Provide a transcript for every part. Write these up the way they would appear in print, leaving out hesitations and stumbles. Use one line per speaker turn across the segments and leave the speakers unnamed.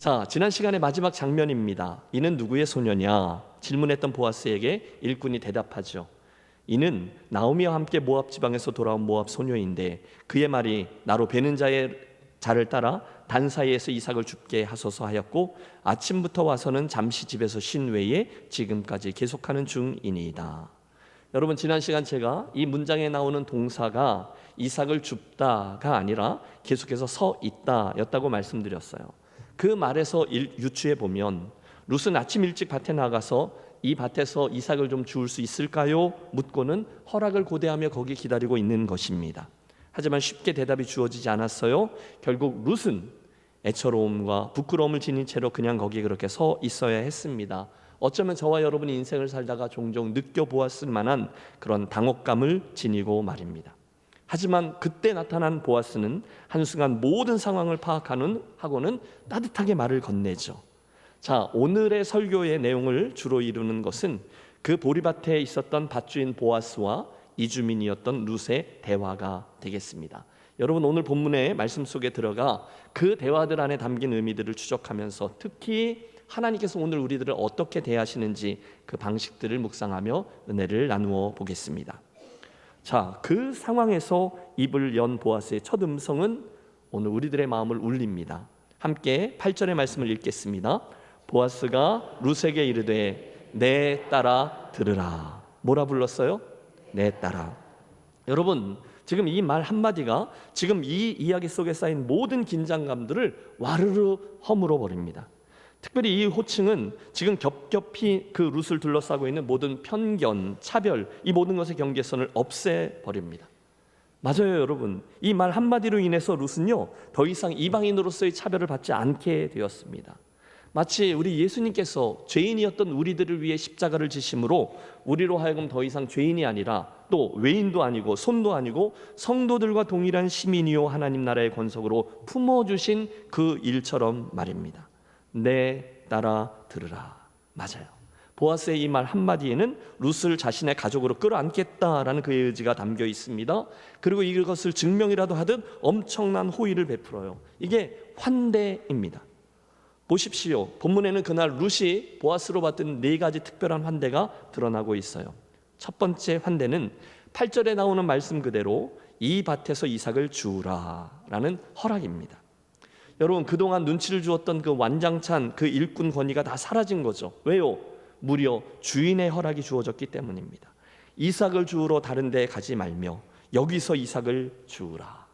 자, 지난 시간의 마지막 장면입니다. 이는 누구의 소녀냐? 질문했던 보아스에게 일꾼이 대답하죠. 이는 나오미와 함께 모압 지방에서 돌아온 모압 소녀인데 그의 말이 나로 베는 자의 자를 따라 단 사이에서 이삭을 줍게 하소서 하였고 아침부터 와서는 잠시 집에서 쉰 외에 지금까지 계속하는 중이니이다. 여러분, 지난 시간 제가 이 문장에 나오는 동사가 이삭을 줍다가 아니라 계속해서 서 있다 였다고 말씀드렸어요. 그 말에서 유추해 보면 룻은 아침 일찍 밭에 나가서 이 밭에서 이삭을 좀 주울 수 있을까요? 묻고는 허락을 고대하며 거기 기다리고 있는 것입니다. 하지만 쉽게 대답이 주어지지 않았어요. 결국 룻은 애처로움과 부끄러움을 지닌 채로 그냥 거기에 그렇게 서 있어야 했습니다. 어쩌면 저와 여러분이 인생을 살다가 종종 느껴보았을 만한 그런 당혹감을 지니고 말입니다. 하지만 그때 나타난 보아스는 한순간 모든 상황을 파악하고는 따뜻하게 말을 건네죠. 자, 오늘의 설교의 내용을 주로 이루는 것은 그 보리밭에 있었던 밭주인 보아스와 이주민이었던 룻의 대화가 되겠습니다. 여러분, 오늘 본문의 말씀 속에 들어가 그 대화들 안에 담긴 의미들을 추적하면서 특히 하나님께서 오늘 우리들을 어떻게 대하시는지 그 방식들을 묵상하며 은혜를 나누어 보겠습니다. 자, 그 상황에서 입을 연 보아스의 첫 음성은 오늘 우리들의 마음을 울립니다. 함께 8절의 말씀을 읽겠습니다. 보아스가 룻에게 이르되 내 딸아 들으라. 뭐라 불렀어요? 내 딸아. 여러분, 지금 이 말 한마디가 지금 이 이야기 속에 쌓인 모든 긴장감들을 와르르 허물어 버립니다. 특별히 이 호칭은 지금 겹겹이 그 룻을 둘러싸고 있는 모든 편견, 차별, 이 모든 것의 경계선을 없애버립니다. 맞아요, 여러분. 이 말 한마디로 인해서 룻은요, 더 이상 이방인으로서의 차별을 받지 않게 되었습니다. 마치 우리 예수님께서 죄인이었던 우리들을 위해 십자가를 지심으로 우리로 하여금 더 이상 죄인이 아니라 또 외인도 아니고 손도 아니고 성도들과 동일한 시민이요 하나님 나라의 권속으로 품어주신 그 일처럼 말입니다. 내 딸아 들으라. 맞아요. 보아스의 이 말 한마디에는 룻을 자신의 가족으로 끌어안겠다라는 그의 의지가 담겨 있습니다. 그리고 이것을 증명이라도 하듯 엄청난 호의를 베풀어요. 이게 환대입니다. 보십시오. 본문에는 그날 룻이 보아스로 받은 네 가지 특별한 환대가 드러나고 있어요. 첫 번째 환대는 8절에 나오는 말씀 그대로 이 밭에서 이삭을 주우라라는 허락입니다. 여러분, 그동안 눈치를 주었던 그 완장찬 그 일꾼 권위가 다 사라진 거죠. 왜요? 무려 주인의 허락이 주어졌기 때문입니다. 이삭을 주우러 다른 데 가지 말며 여기서 이삭을 주우라.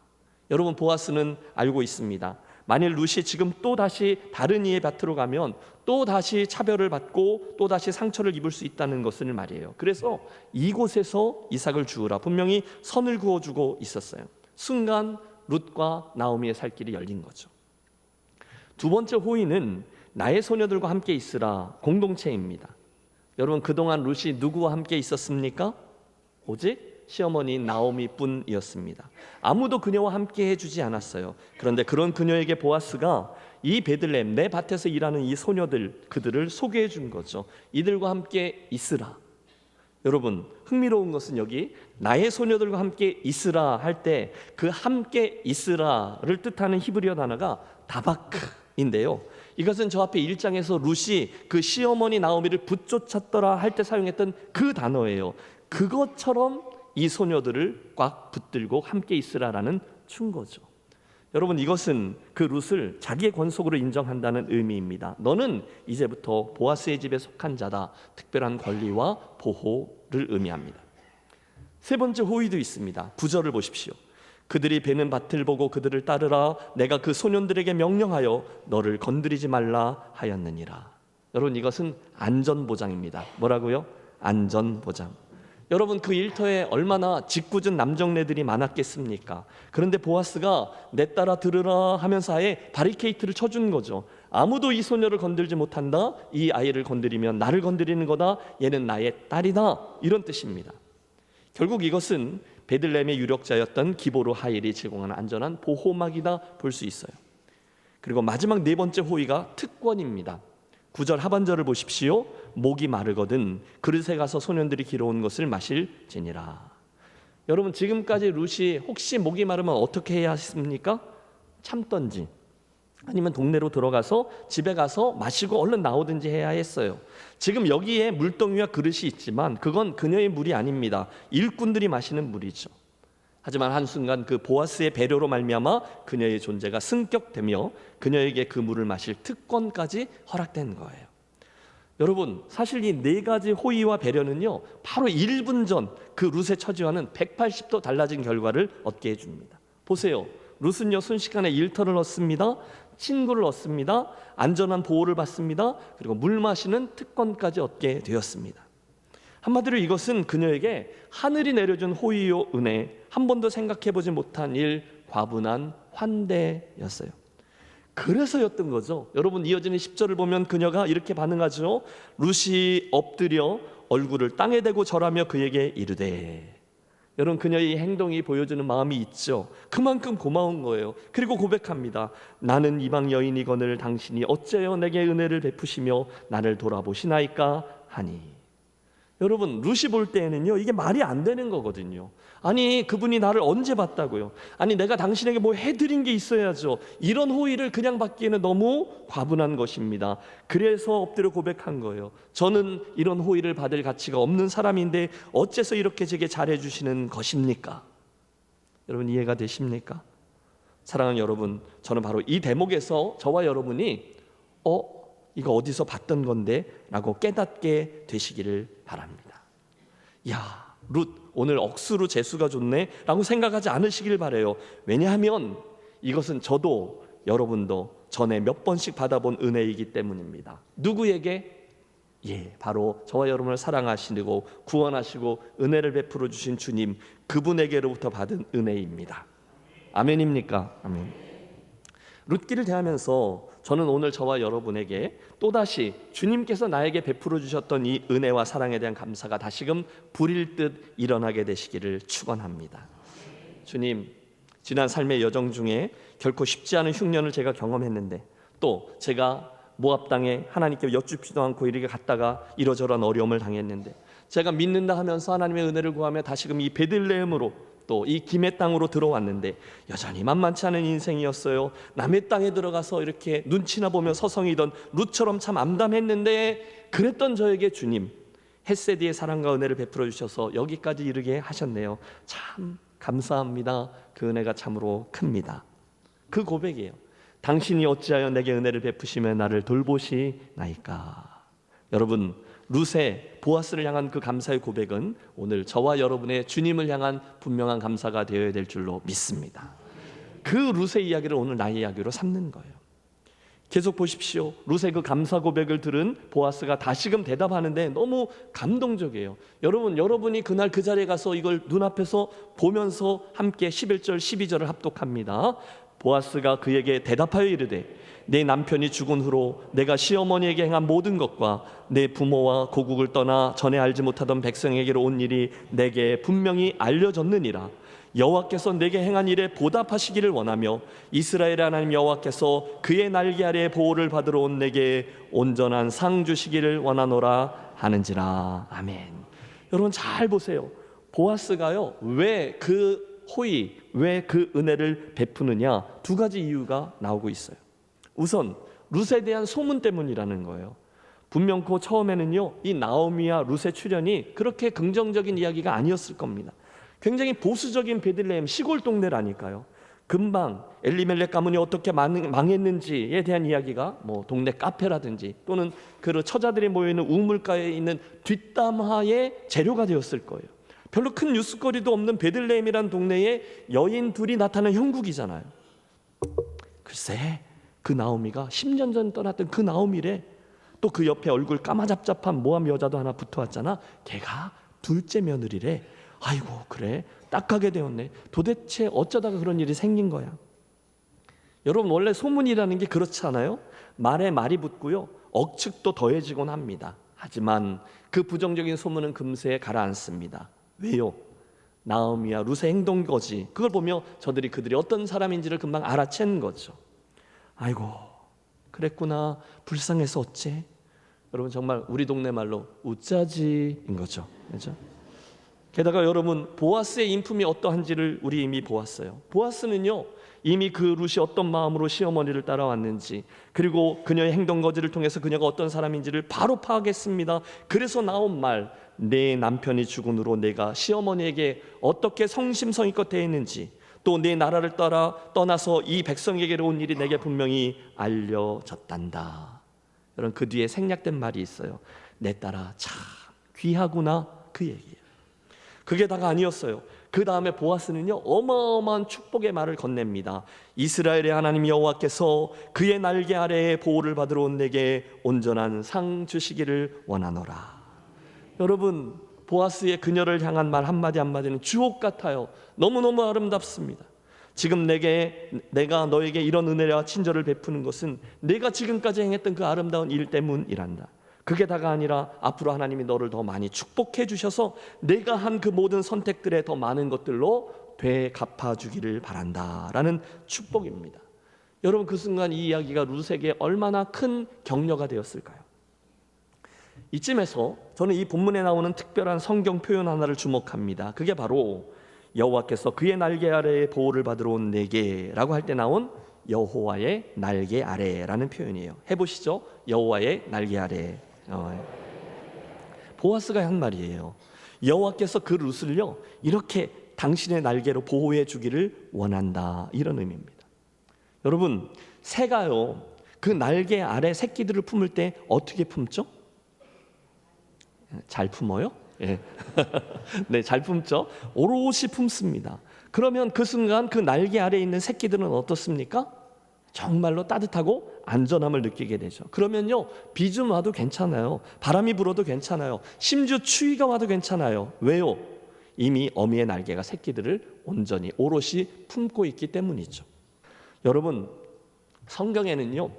여러분, 보아스는 알고 있습니다. 만일 룻이 지금 또다시 다른 이의 밭으로 가면 또다시 차별을 받고 또다시 상처를 입을 수 있다는 것을 말이에요. 그래서 이곳에서 이삭을 주우라 분명히 선을 그어주고 있었어요. 순간 룻과 나오미의 살 길이 열린 거죠. 두 번째 호의는 나의 소녀들과 함께 있으라 공동체입니다. 여러분, 그동안 룻이 누구와 함께 있었습니까? 오직 시어머니 나오미 뿐이었습니다. 아무도 그녀와 함께 해주지 않았어요. 그런데 그런 그녀에게 보아스가 이 베들레헴 내 밭에서 일하는 이 소녀들 그들을 소개해 준 거죠. 이들과 함께 있으라. 여러분, 흥미로운 것은 여기 나의 소녀들과 함께 있으라 할 때 그 함께 있으라를 뜻하는 히브리어 단어가 다바크인데요. 이것은 저 앞에 1장에서 룻이 그 시어머니 나오미를 붙쫓았더라 할 때 사용했던 그 단어예요. 그것처럼 이 소녀들을 꽉 붙들고 함께 있으라라는 충고죠. 여러분, 이것은 그 룻을 자기의 권속으로 인정한다는 의미입니다. 너는 이제부터 보아스의 집에 속한 자다. 특별한 권리와 보호를 의미합니다. 세 번째 호의도 있습니다. 9절을 보십시오. 그들이 베는 밭을 보고 그들을 따르라. 내가 그 소년들에게 명령하여 너를 건드리지 말라 하였느니라. 여러분, 이것은 안전보장입니다. 뭐라고요? 안전보장. 여러분, 그 일터에 얼마나 짓궂은 남정네들이 많았겠습니까? 그런데 보아스가 내 딸아 들으라 하면서 아예 바리케이트를 쳐준 거죠. 아무도 이 소녀를 건들지 못한다. 이 아이를 건드리면 나를 건드리는 거다. 얘는 나의 딸이다. 이런 뜻입니다. 결국 이것은 베들레헴의 유력자였던 기보르 하일이 제공하는 안전한 보호막이다 볼 수 있어요. 그리고 마지막 네 번째 호의가 특권입니다. 9절 하반절을 보십시오. 목이 마르거든 그릇에 가서 소년들이 길어온 것을 마실지니라. 여러분, 지금까지 룻이 혹시 목이 마르면 어떻게 해야 했습니까? 참던지 아니면 동네로 들어가서 집에 가서 마시고 얼른 나오든지 해야 했어요. 지금 여기에 물동이와 그릇이 있지만 그건 그녀의 물이 아닙니다. 일꾼들이 마시는 물이죠. 하지만 한순간 그 보아스의 배려로 말미암아 그녀의 존재가 승격되며 그녀에게 그 물을 마실 특권까지 허락된 거예요. 여러분, 사실 이 네 가지 호의와 배려는요, 바로 1분 전 그 룻의 처지와는 180도 달라진 결과를 얻게 해줍니다. 보세요. 룻은요, 순식간에 일터를 얻습니다. 친구를 얻습니다. 안전한 보호를 받습니다. 그리고 물 마시는 특권까지 얻게 되었습니다. 한마디로 이것은 그녀에게 하늘이 내려준 호의요 은혜, 한 번도 생각해보지 못한 일, 과분한 환대였어요. 그래서였던 거죠. 여러분, 이어지는 10절을 보면 그녀가 이렇게 반응하죠. 룻이 엎드려 얼굴을 땅에 대고 절하며 그에게 이르되. 여러분, 그녀의 행동이 보여주는 마음이 있죠. 그만큼 고마운 거예요. 그리고 고백합니다. 나는 이방 여인이거늘 당신이 어째여 내게 은혜를 베푸시며 나를 돌아보시나이까 하니. 여러분, 룻이 볼 때에는요, 이게 말이 안 되는 거거든요. 아니, 그분이 나를 언제 봤다고요? 아니, 내가 당신에게 뭐 해드린 게 있어야죠. 이런 호의를 그냥 받기에는 너무 과분한 것입니다. 그래서 엎드려 고백한 거예요. 저는 이런 호의를 받을 가치가 없는 사람인데 어째서 이렇게 제게 잘해주시는 것입니까? 여러분, 이해가 되십니까? 사랑하는 여러분, 저는 바로 이 대목에서 저와 여러분이 이거 어디서 봤던 건데? 라고 깨닫게 되시기를 바랍니다. 야, 룻 오늘 억수로 재수가 좋네? 라고 생각하지 않으시길 바라요. 왜냐하면 이것은 저도 여러분도 전에 몇 번씩 받아본 은혜이기 때문입니다. 누구에게? 바로 저와 여러분을 사랑하시고 구원하시고 은혜를 베풀어 주신 주님, 그분에게로부터 받은 은혜입니다. 아멘입니까? 아멘. 룻기를 대하면서 저는 오늘 저와 여러분에게 또다시 주님께서 나에게 베풀어 주셨던 이 은혜와 사랑에 대한 감사가 다시금 불일 듯 일어나게 되시기를 축원합니다. 주님, 지난 삶의 여정 중에 결코 쉽지 않은 흉년을 제가 경험했는데, 또 제가 모압 땅에 하나님께 여쭙지도 않고 이렇게 갔다가 이러저러한 어려움을 당했는데, 제가 믿는다 하면서 하나님의 은혜를 구하며 다시금 이 베들레헴으로 또 이 김의 땅으로 들어왔는데 여전히 만만치 않은 인생이었어요. 남의 땅에 들어가서 이렇게 눈치나 보며 서성이던 룻처럼 참 암담했는데, 그랬던 저에게 주님 헷세디의 사랑과 은혜를 베풀어 주셔서 여기까지 이르게 하셨네요. 참 감사합니다. 그 은혜가 참으로 큽니다. 그 고백이에요. 당신이 어찌하여 내게 은혜를 베푸시며 나를 돌보시나이까. 여러분, 룻의 보아스를 향한 그 감사의 고백은 오늘 저와 여러분의 주님을 향한 분명한 감사가 되어야 될 줄로 믿습니다. 그 룻의 이야기를 오늘 나의 이야기로 삼는 거예요. 계속 보십시오. 룻의 그 감사 고백을 들은 보아스가 다시금 대답하는데 너무 감동적이에요. 여러분이 그날 그 자리에 가서 이걸 눈앞에서 보면서 함께 11절 12절을 합독합니다. 보아스가 그에게 대답하여 이르되 내 남편이 죽은 후로 내가 시어머니에게 행한 모든 것과 내 부모와 고국을 떠나 전에 알지 못하던 백성에게로 온 일이 내게 분명히 알려졌느니라. 여호와께서 내게 행한 일에 보답하시기를 원하며 이스라엘의 하나님 여호와께서 그의 날개 아래에 보호를 받으러 온 내게 온전한 상 주시기를 원하노라 하는지라. 아멘. 여러분 잘 보세요. 보아스가요, 왜 그 호의, 왜 그 은혜를 베푸느냐, 두 가지 이유가 나오고 있어요. 우선 룻에 대한 소문 때문이라는 거예요. 분명코 처음에는요, 이 나오미와 룻의 출현이 그렇게 긍정적인 이야기가 아니었을 겁니다. 굉장히 보수적인 베들레헴 시골 동네라니까요. 금방 엘리멜렉 가문이 어떻게 망했는지에 대한 이야기가 뭐 동네 카페라든지 또는 그 처자들이 모여있는 우물가에 있는 뒷담화의 재료가 되었을 거예요. 별로 큰 뉴스거리도 없는 베들레헴이란 동네에 여인 둘이 나타난 형국이잖아요. 글쎄, 그 나오미가 10년 전 떠났던 그 나오미래. 또 그 옆에 얼굴 까마잡잡한 모함 여자도 하나 붙어왔잖아. 걔가 둘째 며느리래. 아이고, 그래, 딱하게 되었네. 도대체 어쩌다가 그런 일이 생긴 거야. 여러분, 원래 소문이라는 게 그렇잖아요. 말에 말이 붙고요, 억측도 더해지곤 합니다. 하지만 그 부정적인 소문은 금세 가라앉습니다. 왜요? 나오미와 룻의 행동 거지. 그걸 보며 그들이 어떤 사람인지를 금방 알아챈 거죠. 아이고, 그랬구나. 불쌍해서 어째? 여러분, 정말 우리 동네 말로 우짜지인 거죠. 그렇죠? 게다가 여러분, 보아스의 인품이 어떠한지를 우리 이미 보았어요. 보아스는요, 이미 그 룻이 어떤 마음으로 시어머니를 따라왔는지, 그리고 그녀의 행동거지를 통해서 그녀가 어떤 사람인지를 바로 파악했습니다. 그래서 나온 말, 내 남편이 죽은 후로 내가 시어머니에게 어떻게 성심성의껏 대했는지, 또 내 나라를 떠나서 이 백성에게로 온 일이 내게 분명히 알려졌단다. 여러분, 그 뒤에 생략된 말이 있어요. 내 딸아 참 귀하구나, 그 얘기예요. 그게 다가 아니었어요. 그 다음에 보아스는요, 어마어마한 축복의 말을 건넵니다. 이스라엘의 하나님 여호와께서 그의 날개 아래에 보호를 받으러 온 내게 온전한 상 주시기를 원하노라. 여러분, 보아스의 그녀를 향한 말 한마디 한마디는 주옥 같아요. 너무너무 아름답습니다. 지금 내가 너에게 이런 은혜와 친절을 베푸는 것은 내가 지금까지 행했던 그 아름다운 일 때문이란다. 그게 다가 아니라 앞으로 하나님이 너를 더 많이 축복해 주셔서 내가 한 그 모든 선택들의 더 많은 것들로 되갚아주기를 바란다 라는 축복입니다. 여러분, 그 순간 이 이야기가 룻에게 얼마나 큰 격려가 되었을까요? 이쯤에서 저는 이 본문에 나오는 특별한 성경 표현 하나를 주목합니다. 그게 바로 여호와께서 그의 날개 아래에 보호를 받으러 온 내게라고 할 때 나온 여호와의 날개 아래라는 표현이에요. 해보시죠. 여호와의 날개 아래. 보아스가 한 말이에요. 여호와께서 그 룻을요, 이렇게 당신의 날개로 보호해 주기를 원한다, 이런 의미입니다. 여러분, 새가요, 그 날개 아래 새끼들을 품을 때 어떻게 품죠? 잘 품어요? 예. 네, 잘 품죠. 오롯이 품습니다. 그러면 그 순간 그 날개 아래에 있는 새끼들은 어떻습니까? 정말로 따뜻하고 안전함을 느끼게 되죠. 그러면요, 비 좀 와도 괜찮아요. 바람이 불어도 괜찮아요. 심지어 추위가 와도 괜찮아요. 왜요? 이미 어미의 날개가 새끼들을 온전히 오롯이 품고 있기 때문이죠. 여러분, 성경에는요,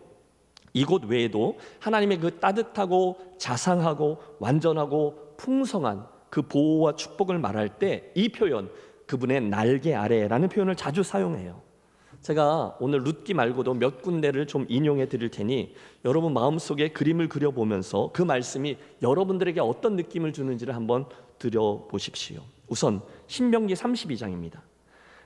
이곳 외에도 하나님의 그 따뜻하고 자상하고 완전하고 풍성한 그 보호와 축복을 말할 때 이 표현, 그분의 날개 아래라는 표현을 자주 사용해요. 제가 오늘 룻기 말고도 몇 군데를 좀 인용해 드릴 테니 여러분 마음속에 그림을 그려보면서 그 말씀이 여러분들에게 어떤 느낌을 주는지를 한번 들여보십시오. 우선 신명기 32장입니다.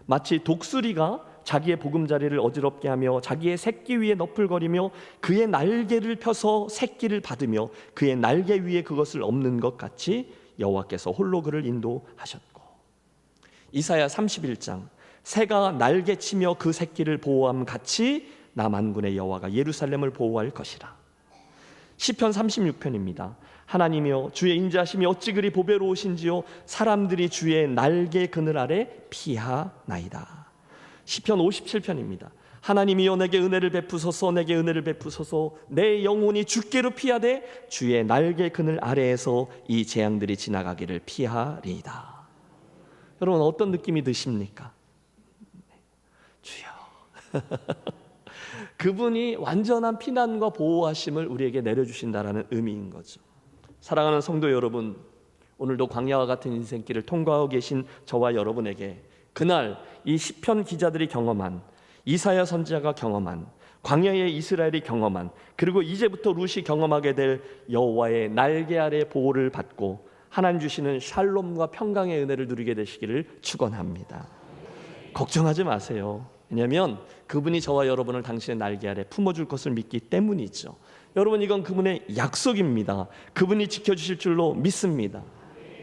마치 독수리가 자기의 보금자리를 어지럽게 하며 자기의 새끼 위에 너풀거리며 그의 날개를 펴서 새끼를 받으며 그의 날개 위에 그것을 엎는 것 같이 여호와께서 홀로 그를 인도하셨고, 이사야 31장, 새가 날개치며 그 새끼를 보호함 같이 나 만군의 여호와가 예루살렘을 보호할 것이라. 시편 36편입니다. 하나님이여 주의 인자하심이 어찌 그리 보배로우신지요, 사람들이 주의 날개 그늘 아래 피하나이다. 시편 57편입니다. 하나님이여 내게 은혜를 베푸소서, 내게 은혜를 베푸소서. 내 영혼이 주께로 피하되 주의 날개 그늘 아래에서 이 재앙들이 지나가기를 피하리이다. 여러분, 어떤 느낌이 드십니까? 주여. 그분이 완전한 피난과 보호하심을 우리에게 내려주신다라는 의미인 거죠. 사랑하는 성도 여러분, 오늘도 광야와 같은 인생길을 통과하고 계신 저와 여러분에게 그날 이 시편 기자들이 경험한, 이사야 선지자가 경험한, 광야의 이스라엘이 경험한, 그리고 이제부터 룻이 경험하게 될 여호와의 날개 아래 보호를 받고 하나님 주시는 샬롬과 평강의 은혜를 누리게 되시기를 축원합니다. 걱정하지 마세요. 왜냐하면 그분이 저와 여러분을 당신의 날개 아래 품어줄 것을 믿기 때문이죠. 여러분, 이건 그분의 약속입니다. 그분이 지켜주실 줄로 믿습니다.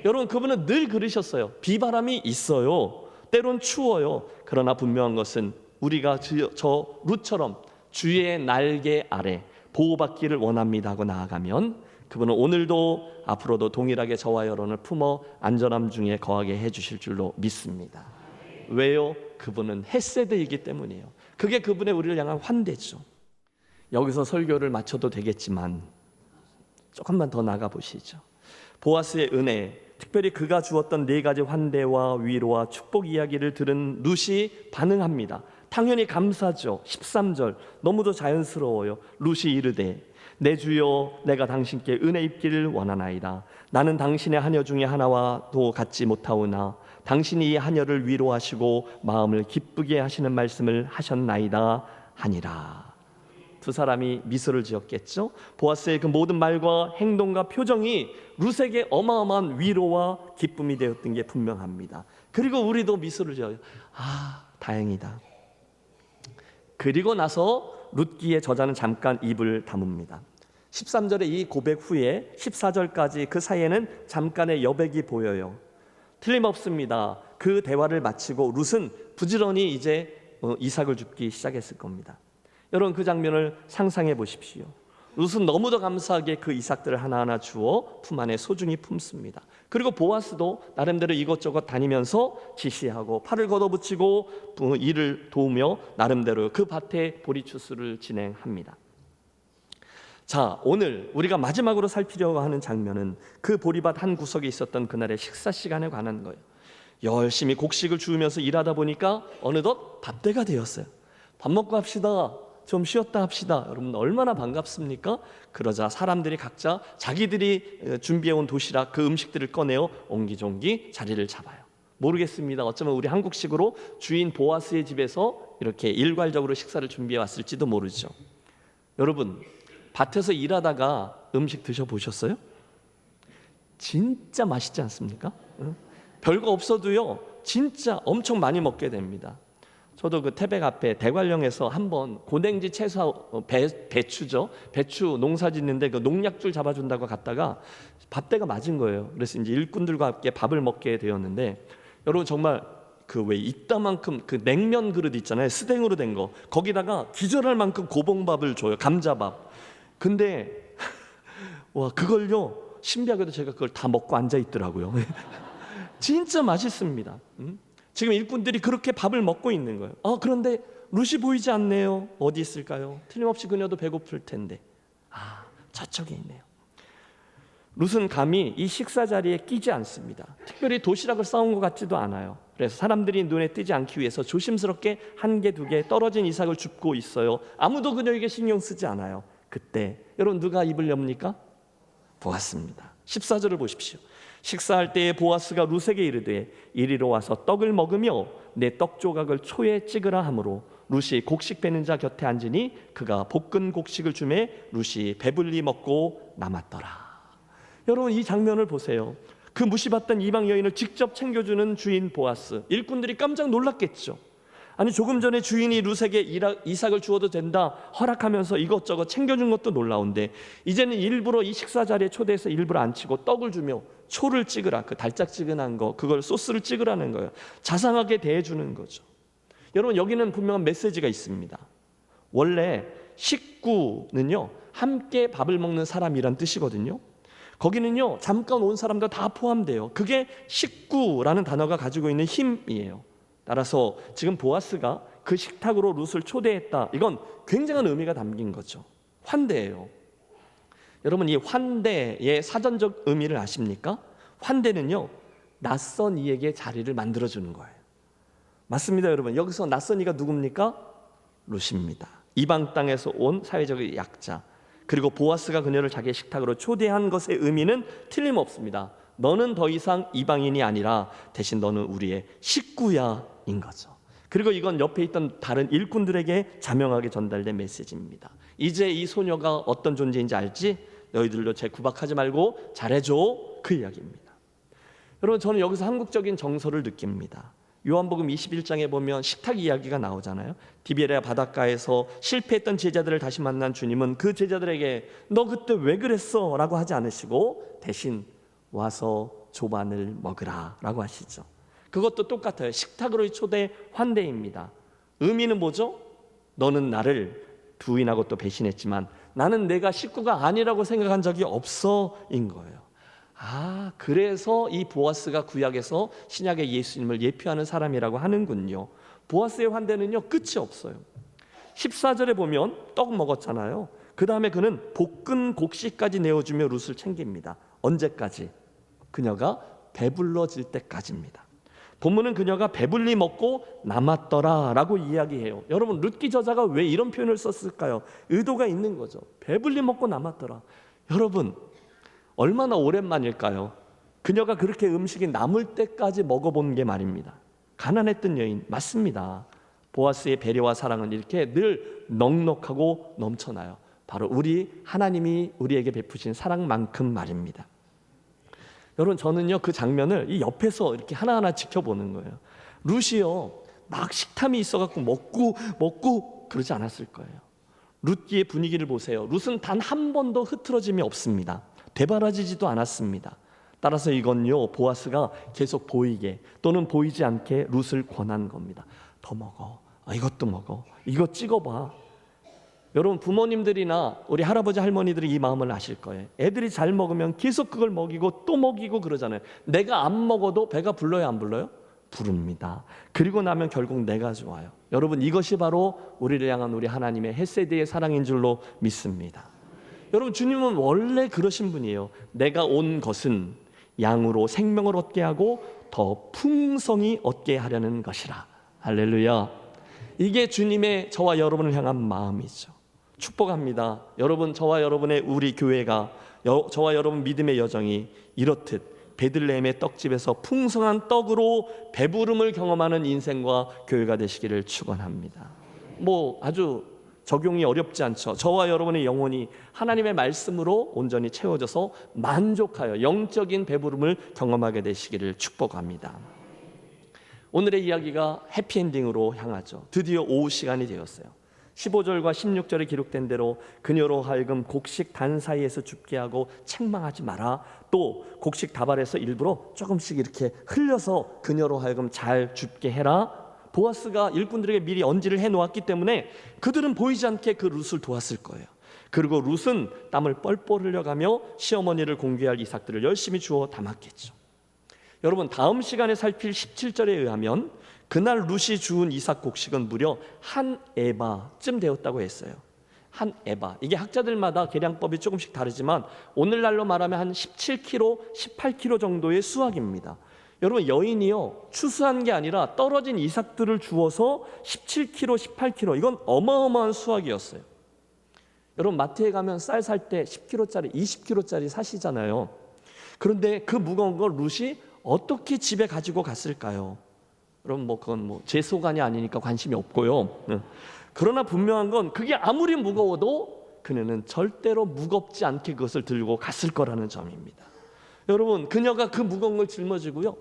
여러분, 그분은 늘 그러셨어요. 비바람이 있어요. 때론 추워요. 그러나 분명한 것은 우리가 저 룻처럼 주의 날개 아래 보호받기를 원합니다 하고 나아가면 그분은 오늘도 앞으로도 동일하게 저와 여러분을 품어 안전함 중에 거하게 해주실 줄로 믿습니다. 왜요? 그분은 헤세드이기 때문이에요. 그게 그분의 우리를 향한 환대죠. 여기서 설교를 마쳐도 되겠지만 조금만 더 나가보시죠. 보아스의 은혜, 특별히 그가 주었던 4가지 환대와 위로와 축복 이야기를 들은 룻이 반응합니다. 당연히 감사죠. 13절 너무도 자연스러워요. 룻이 이르되 내 주여 내가 당신께 은혜 입기를 원하나이다. 나는 당신의 하녀 중에 하나와도 같지 못하오나 당신이 이 하녀를 위로하시고 마음을 기쁘게 하시는 말씀을 하셨나이다 하니라. 두 사람이 미소를 지었겠죠. 보아스의 그 모든 말과 행동과 표정이 룻에게 어마어마한 위로와 기쁨이 되었던 게 분명합니다. 그리고 우리도 미소를 지어요. 아, 다행이다. 그리고 나서 룻기의 저자는 잠깐 입을 다뭅니다. 13절의 이 고백 후에 14절까지 그 사이에는 잠깐의 여백이 보여요. 틀림없습니다. 그 대화를 마치고 룻은 부지런히 이제 이삭을 줍기 시작했을 겁니다. 여러분, 그 장면을 상상해 보십시오. 룻은 너무도 감사하게 그 이삭들을 하나하나 주어 품 안에 소중히 품습니다. 그리고 보아스도 나름대로 이것저것 다니면서 지시하고 팔을 걷어붙이고 일을 도우며 나름대로 그 밭에 보리추수를 진행합니다. 자, 오늘 우리가 마지막으로 살피려고 하는 장면은 그 보리밭 한 구석에 있었던 그날의 식사 시간에 관한 거예요. 열심히 곡식을 주우면서 일하다 보니까 어느덧 밥때가 되었어요. 밥 먹고 합시다. 좀 쉬었다 합시다. 여러분, 얼마나 반갑습니까? 그러자 사람들이 각자 자기들이 준비해온 도시락 그 음식들을 꺼내어 옹기종기 자리를 잡아요. 모르겠습니다. 어쩌면 우리 한국식으로 주인 보아스의 집에서 이렇게 일괄적으로 식사를 준비해 왔을지도 모르죠. 여러분, 밭에서 일하다가 음식 드셔보셨어요? 진짜 맛있지 않습니까? 별거 없어도요, 진짜 엄청 많이 먹게 됩니다. 저도 그 태백 앞에 대관령에서 한번 고랭지 채소 배추죠. 배추 농사 짓는데 그 농약줄 잡아준다고 갔다가 밥때가 맞은 거예요. 그래서 이제 일꾼들과 함께 밥을 먹게 되었는데, 여러분 정말 그 왜 이따만큼 그 냉면 그릇 있잖아요. 스댕으로 된 거. 거기다가 기절할 만큼 고봉밥을 줘요. 감자밥. 근데 와, 그걸요, 신기하게도 제가 그걸 다 먹고 앉아 있더라고요. 진짜 맛있습니다. 지금 일꾼들이 그렇게 밥을 먹고 있는 거예요. 그런데 룻이 보이지 않네요. 어디 있을까요? 틀림없이 그녀도 배고플 텐데. 저쪽에 있네요. 룻은 감히 이 식사 자리에 끼지 않습니다. 특별히 도시락을 싸온 것 같지도 않아요. 그래서 사람들이 눈에 띄지 않기 위해서 조심스럽게 한 개, 두 개 떨어진 이삭을 줍고 있어요. 아무도 그녀에게 신경 쓰지 않아요. 그때 여러분, 누가 입을 엽니까? 보았습니다. 14절을 보십시오. 식사할 때에 보아스가 룻에게 이르되 이리로 와서 떡을 먹으며 내 떡 조각을 초에 찍으라 하므로 룻이 곡식 베는 자 곁에 앉으니 그가 볶은 곡식을 주매 룻이 배불리 먹고 남았더라. 여러분, 이 장면을 보세요. 그 무시받던 이방 여인을 직접 챙겨주는 주인 보아스. 일꾼들이 깜짝 놀랐겠죠. 아니, 조금 전에 주인이 룻에게 이삭을 주어도 된다 허락하면서 이것저것 챙겨준 것도 놀라운데, 이제는 일부러 이 식사 자리에 초대해서 일부러 앉히고 떡을 주며 초를 찍으라, 그 달짝지근한 거, 그걸 소스를 찍으라는 거예요. 자상하게 대해주는 거죠. 여러분, 여기는 분명한 메시지가 있습니다. 원래 식구는요, 함께 밥을 먹는 사람이란 뜻이거든요. 거기는요, 잠깐 온 사람도 다 포함돼요. 그게 식구라는 단어가 가지고 있는 힘이에요. 따라서 지금 보아스가 그 식탁으로 룻을 초대했다, 이건 굉장한 의미가 담긴 거죠. 환대예요. 여러분, 이 환대의 사전적 의미를 아십니까? 환대는요, 낯선 이에게 자리를 만들어주는 거예요. 맞습니다, 여러분. 여기서 낯선 이가 누굽니까? 룻입니다. 이방 땅에서 온 사회적 약자. 그리고 보아스가 그녀를 자기의 식탁으로 초대한 것의 의미는 틀림없습니다. 너는 더 이상 이방인이 아니라 대신 너는 우리의 식구야 인 거죠. 그리고 이건 옆에 있던 다른 일꾼들에게 자명하게 전달된 메시지입니다. 이제 이 소녀가 어떤 존재인지 알지? 너희들도 제 구박하지 말고 잘해줘, 그 이야기입니다. 여러분, 저는 여기서 한국적인 정서를 느낍니다. 요한복음 21장에 보면 식탁 이야기가 나오잖아요. 디베랴 바닷가에서 실패했던 제자들을 다시 만난 주님은 그 제자들에게 너 그때 왜 그랬어? 라고 하지 않으시고 대신 와서 조반을 먹으라 라고 하시죠. 그것도 똑같아요. 식탁으로의 초대 환대입니다. 의미는 뭐죠? 너는 나를 부인하고 또 배신했지만 나는 내가 식구가 아니라고 생각한 적이 없어 인 거예요. 그래서 이 보아스가 구약에서 신약의 예수님을 예표하는 사람이라고 하는군요. 보아스의 환대는요, 끝이 없어요. 14절에 보면 떡 먹었잖아요. 그 다음에 그는 볶은 곡식까지 내어주며 룻을 챙깁니다. 언제까지? 그녀가 배불러질 때까지입니다. 본문은 그녀가 배불리 먹고 남았더라 라고 이야기해요. 여러분, 룻기 저자가 왜 이런 표현을 썼을까요? 의도가 있는 거죠. 배불리 먹고 남았더라. 여러분, 얼마나 오랜만일까요? 그녀가 그렇게 음식이 남을 때까지 먹어본 게 말입니다. 가난했던 여인 맞습니다. 보아스의 배려와 사랑은 이렇게 늘 넉넉하고 넘쳐나요. 바로 우리 하나님이 우리에게 베푸신 사랑만큼 말입니다. 여러분, 저는요 그 장면을 이 옆에서 이렇게 하나하나 지켜보는 거예요. 룻이요 막 식탐이 있어갖고 먹고 그러지 않았을 거예요. 룻기의 분위기를 보세요. 룻은 단 한 번도 흐트러짐이 없습니다. 되바라지지도 않았습니다. 따라서 이건요 보아스가 계속 보이게 또는 보이지 않게 룻을 권한 겁니다. 더 먹어, 이것도 먹어, 이거 찍어봐. 여러분, 부모님들이나 우리 할아버지 할머니들이 이 마음을 아실 거예요. 애들이 잘 먹으면 계속 그걸 먹이고 또 먹이고 그러잖아요. 내가 안 먹어도 배가 불러요, 안 불러요? 부릅니다. 그리고 나면 결국 내가 좋아요. 여러분, 이것이 바로 우리를 향한 우리 하나님의 헤세드의 사랑인 줄로 믿습니다. 여러분, 주님은 원래 그러신 분이에요. 내가 온 것은 양으로 생명을 얻게 하고 더 풍성히 얻게 하려는 것이라. 할렐루야. 이게 주님의 저와 여러분을 향한 마음이죠. 축복합니다. 여러분, 저와 여러분의 우리 교회가 저와 여러분 믿음의 여정이 이렇듯 베들레헴의 떡집에서 풍성한 떡으로 배부름을 경험하는 인생과 교회가 되시기를 축원합니다. 아주 적용이 어렵지 않죠. 저와 여러분의 영혼이 하나님의 말씀으로 온전히 채워져서 만족하여 영적인 배부름을 경험하게 되시기를 축복합니다. 오늘의 이야기가 해피엔딩으로 향하죠. 드디어 오후 시간이 되었어요. 15절과 16절에 기록된 대로 그녀로 하여금 곡식 단 사이에서 줍게 하고 책망하지 마라. 또 곡식 다발에서 일부러 조금씩 이렇게 흘려서 그녀로 하여금 잘 줍게 해라. 보아스가 일꾼들에게 미리 언지를 해놓았기 때문에 그들은 보이지 않게 그 룻을 도왔을 거예요. 그리고 룻은 땀을 뻘뻘 흘려가며 시어머니를 공개할 이삭들을 열심히 주워 담았겠죠. 여러분, 다음 시간에 살필 17절에 의하면 그날 룻이 주운 이삭 곡식은 무려 한 에바쯤 되었다고 했어요. 한 에바. 이게 학자들마다 계량법이 조금씩 다르지만 오늘날로 말하면 한 17kg, 18kg 정도의 수확입니다. 여러분, 여인이요 추수한 게 아니라 떨어진 이삭들을 주워서 17kg, 18kg, 이건 어마어마한 수확이었어요. 여러분, 마트에 가면 쌀 살 때 10kg짜리, 20kg짜리 사시잖아요. 그런데 그 무거운 걸 룻이 어떻게 집에 가지고 갔을까요? 여러분, 그건 제 소관이 아니니까 관심이 없고요. 그러나 분명한 건 그게 아무리 무거워도 그녀는 절대로 무겁지 않게 그것을 들고 갔을 거라는 점입니다. 여러분, 그녀가 그 무거운 걸 짊어지고요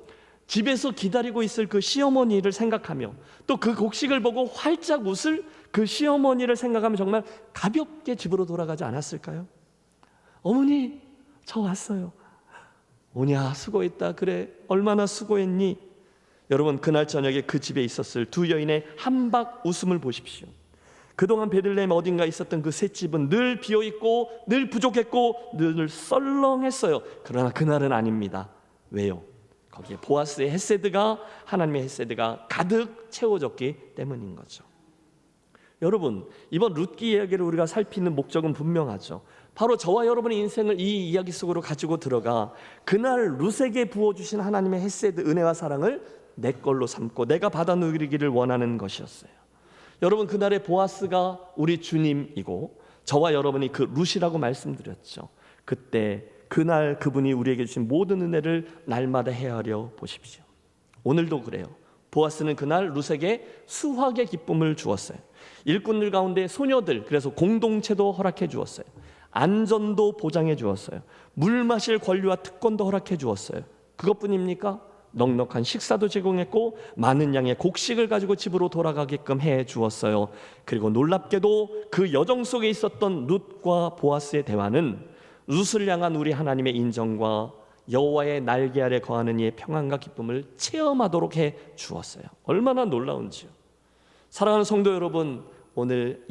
집에서 기다리고 있을 그 시어머니를 생각하며 또 그 곡식을 보고 활짝 웃을 그 시어머니를 생각하면 정말 가볍게 집으로 돌아가지 않았을까요? 어머니, 저 왔어요. 오냐, 수고했다. 그래, 얼마나 수고했니? 여러분, 그날 저녁에 그 집에 있었을 두 여인의 한박 웃음을 보십시오. 그동안 베들레헴 어딘가 있었던 그 셋집은 늘 비어있고 늘 부족했고 늘 썰렁했어요. 그러나 그날은 아닙니다. 왜요? 거기에 보아스의 헤세드가, 하나님의 헤세드가 가득 채워졌기 때문인 거죠. 여러분, 이번 룻기 이야기를 우리가 살피는 목적은 분명하죠. 바로 저와 여러분의 인생을 이 이야기 속으로 가지고 들어가 그날 룻에게 부어주신 하나님의 헤세드, 은혜와 사랑을 내 걸로 삼고 내가 받아 누리기를 원하는 것이었어요. 여러분, 그날의 보아스가 우리 주님이고 저와 여러분이 그 룻이라고 말씀드렸죠. 그때 그날 그분이 우리에게 주신 모든 은혜를 날마다 헤아려 보십시오. 오늘도 그래요. 보아스는 그날 룻에게 수확의 기쁨을 주었어요. 일꾼들 가운데 소녀들, 그래서 공동체도 허락해 주었어요. 안전도 보장해 주었어요. 물 마실 권리와 특권도 허락해 주었어요. 그것뿐입니까? 넉넉한 식사도 제공했고 많은 양의 곡식을 가지고 집으로 돌아가게끔 해 주었어요. 그리고 놀랍게도 그 여정 속에 있었던 룻과 보아스의 대화는 룻을 향한 우리 하나님의 인정과 여호와의 날개 아래 거하는 이의 평안과 기쁨을 체험하도록 해 주었어요. 얼마나 놀라운지요. 사랑하는 성도 여러분, 오늘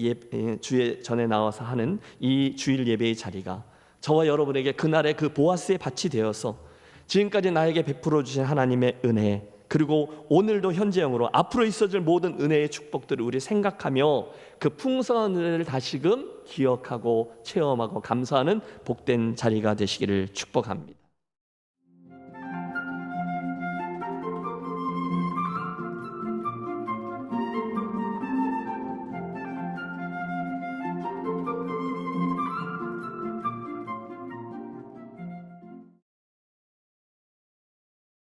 주에 전에 나와서 하는 이 주일 예배의 자리가 저와 여러분에게 그날의 그 보아스의 밭이 되어서 지금까지 나에게 베풀어 주신 하나님의 은혜, 그리고 오늘도 현재형으로 앞으로 있어질 모든 은혜의 축복들을 우리 생각하며 그 풍성한 은혜를 다시금 기억하고 체험하고 감사하는 복된 자리가 되시기를 축복합니다.